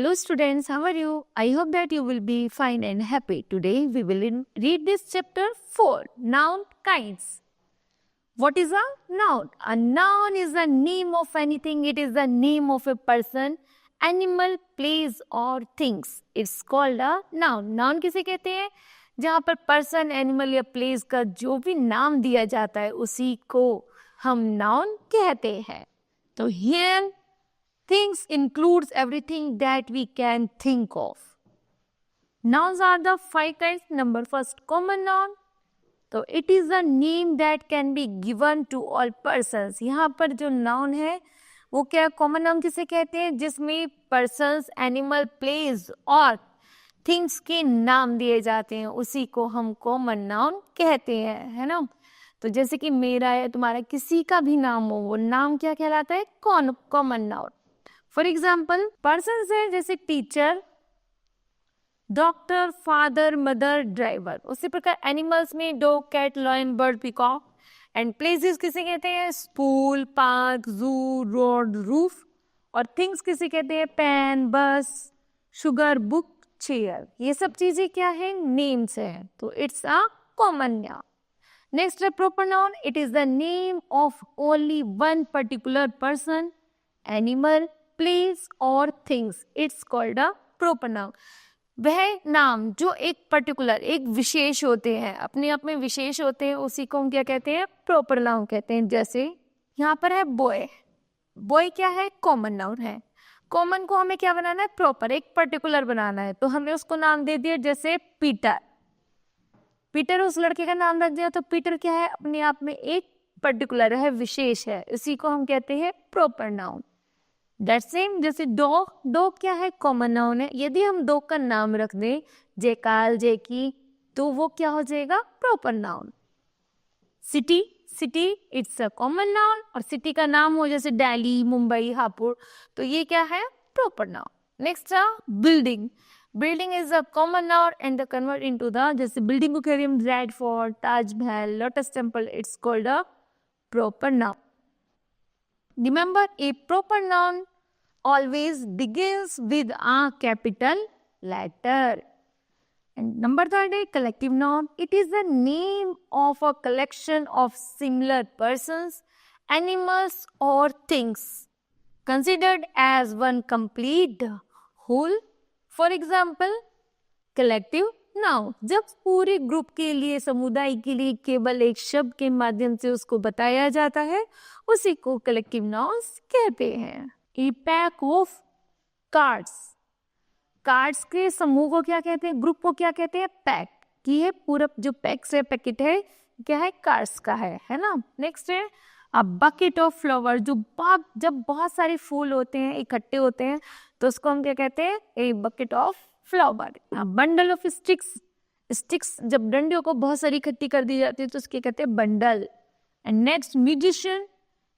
Hello students, how are you? I hope that you will be fine and happy. Today we will read this chapter 4, Noun Kinds. What is a noun? A noun is the name of anything. It is the name of a person, animal, place or things. It's called a noun. Noun किसे कहते हैं? जहाँ पर person, animal या place का जो भी नाम दिया जाता है उसी को हम noun कहते हैं. तो here things includes everything that we can think of. Nouns are the 5 kinds. Number first, common noun. तो it is a name that can be given to all persons. यहाँ पर जो noun है वो क्या common noun किसे कहते हैं? जिसमें persons, animal, place और things के नाम दिए जाते हैं उसी को हम common noun कहते हैं, है ना? तो जैसे कि मेरा है, तुम्हारा, किसी का भी नाम हो, वो नाम क्या कहलाता है? common noun. For example person है जैसे teacher, doctor, father, mother, driver. उसी प्रकार एनिमल्स में dog, cat, lion, bird, peacock. And places किसे कहते हैं? School, park, zoo, road, roof. और थिंग्स किसे कहते हैं? पेन, बस, शुगर, बुक, चेयर. ये सब चीजें क्या है? नेम्स है. तो it's a common noun. Next है proper noun. It is the name of only one particular person, animal, place और things. It's called a proper noun. वह नाम जो एक पर्टिकुलर, एक विशेष होते हैं, अपने आप में विशेष होते हैं, उसी को हम क्या कहते हैं? प्रॉपर नाउन कहते हैं. जैसे यहाँ पर है बॉय. बॉय क्या है? कॉमन नाउन है. कॉमन को हमें क्या बनाना है? प्रॉपर, एक पर्टिकुलर बनाना है. तो हमने उसको नाम दे दिया जैसे पीटर. पीटर उस लड़के का नाम रख दिया. तो पीटर क्या है? अपने आप में एक पर्टिकुलर है, विशेष है. इसी को हम कहते हैं प्रॉपर नाउन. दैट सेम जैसे डॉग. डॉग क्या है? कॉमन नाउन है. यदि हम डॉग का नाम रख दें जेकाल, जेकी, तो वो क्या हो जाएगा? Proper noun. City. City it's a common noun. और सिटी का नाम हो जैसे दिल्ली, मुंबई, हापुड़, तो ये क्या है? Proper noun. नेक्स्ट है building. Building is a common noun and the convert into the, जैसे बिल्डिंग को कह रही हम red fort, Taj Mahal, lotus temple. It's called a proper noun. Remember, a proper noun always begins with a capital letter. And number 3, collective noun. It is the name of a collection of similar persons, animals or things considered as one complete whole. For example, collective now. जब पूरे group के लिए, समुदाय के लिए केवल एक शब्द के माध्यम से उसको बताया जाता है उसी को कलेक्टिव नाउन्स कहते हैं. ए पैक ऑफ कार्ड्स. कार्ड्स के समूह को क्या कहते हैं? ग्रुप को क्या कहते हैं? पैक. की है पूरा जो पैक्स है, पैकेट है, क्या है? कार्ड्स का है ना. नेक्स्ट है अ बकेट ऑफ फ्लावर. जो जब बहुत सारे फूल होते हैं, इकट्ठे होते हैं, तो उसको हम क्या कहते हैं? A bucket of flower. Bundle of sticks. Sticks जब डंडियों को बहुत सारी इकट्ठी कर दी जाती है तो उसके कहते हैं बंडल. And next musician.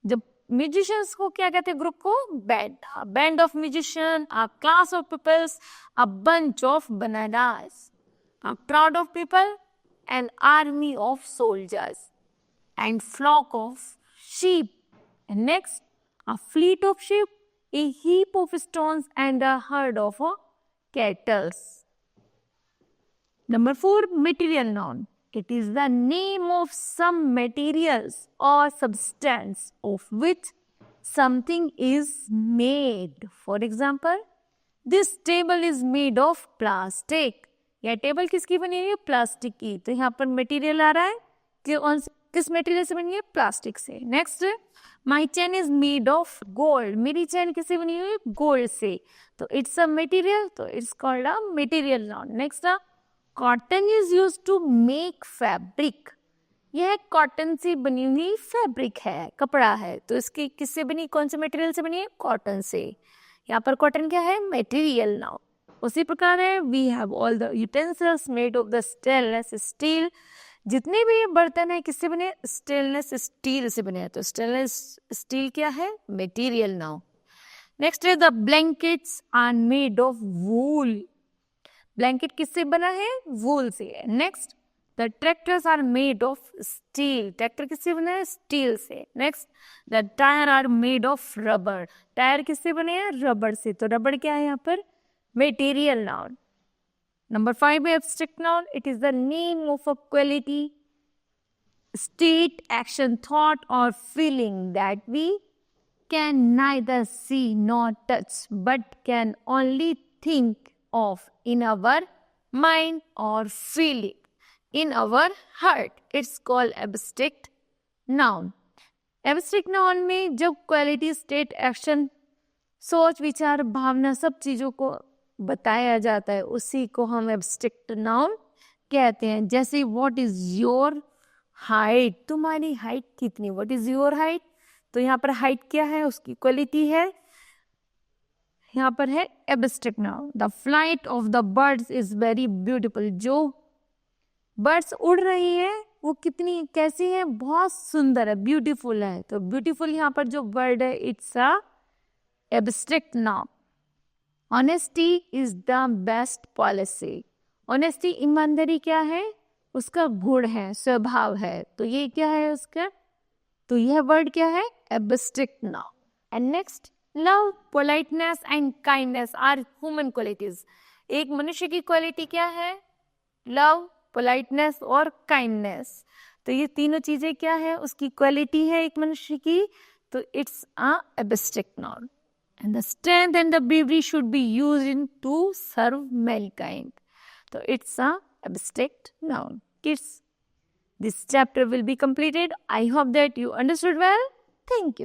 जब म्यूजिशियंस को क्या कहते हैं? ग्रुप को band. Band of musician. A class of peoples. A bunch of bananas. A crowd of people. An army of soldiers. And flock of sheep. And next, a fleet of sheep, a heap of stones and a herd of cattle. Number 4, material noun. It is the name of some materials or substance of which something is made. For example, this table is made of plastic. यह table किसकी बनी हुई है? Plastic की. तो यहाँ पर material आ रहा है कि किस मटेरियल से बनी है? प्लास्टिक से. Next, my chain is made of gold. मेरी चेन किससे बनी हुई है? गोल्ड से. तो इट्स अ मटेरियल, तो it's called a material noun. Next, cotton is use to make fabric. यह कॉटन से बनी हुई फैब्रिक है, कपड़ा है. तो इसकी किससे बनी? कौन से मटेरियल से बनी है? कॉटन से. यहाँ पर कॉटन क्या है? Material noun. उसी प्रकार है we have all the utensils made of the stainless steel. जितने भी बर्तन है किससे बने? स्टेनलेस स्टील से बने हैं. तो स्टेनलेस स्टील क्या है? Material noun. नेक्स्ट है the blankets are made of wool. Blanket किससे बना है? वूल से. Next, the tractors are made of steel. Tractor किससे बना है? स्टील से. Next, the tyre are made of rubber. Tyre किससे बने हैं? रबर से. तो रबर क्या है यहाँ पर? material noun. Number 5, abstract noun. It is the name of a quality, state, action, thought, or feeling that we can neither see nor touch, but can only think of in our mind or feel it in our heart. It's called abstract noun. Abstract noun में जब quality, state, action, सोच, विचार, भावना, सब चीज़ों को बताया जाता है, उसी को हम एब्स्ट्रैक्ट नाउन कहते हैं. जैसे व्हाट इज योर हाइट, तुम्हारी हाइट कितनी, व्हाट इज योर हाइट. तो यहाँ पर हाइट क्या है, उसकी क्वालिटी है, यहाँ पर है abstract noun. The flight of the birds is very beautiful. जो बर्ड्स उड़ रही है वो कितनी कैसी है, बहुत सुंदर है, ब्यूटीफुल है. तो ब्यूटीफुल यहाँ पर जो वर्ड है, it's a abstract noun. Honesty is the best policy. Honesty, ईमानदारी क्या है, उसका गुण है, स्वभाव है. तो ये क्या है उसका, तो यह वर्ड क्या है, abstract noun. And next, love, politeness and kindness are human qualities. एक मनुष्य की क्वालिटी क्या है, लव, पोलाइटनेस और काइंडनेस. तो ये तीनों चीजें क्या है, उसकी क्वालिटी है एक मनुष्य की. तो it's a abstract noun. And the strength and the bravery should be used in to serve mankind. So it's a abstract noun. Kids, this chapter will be completed. I hope that you understood well. Thank you.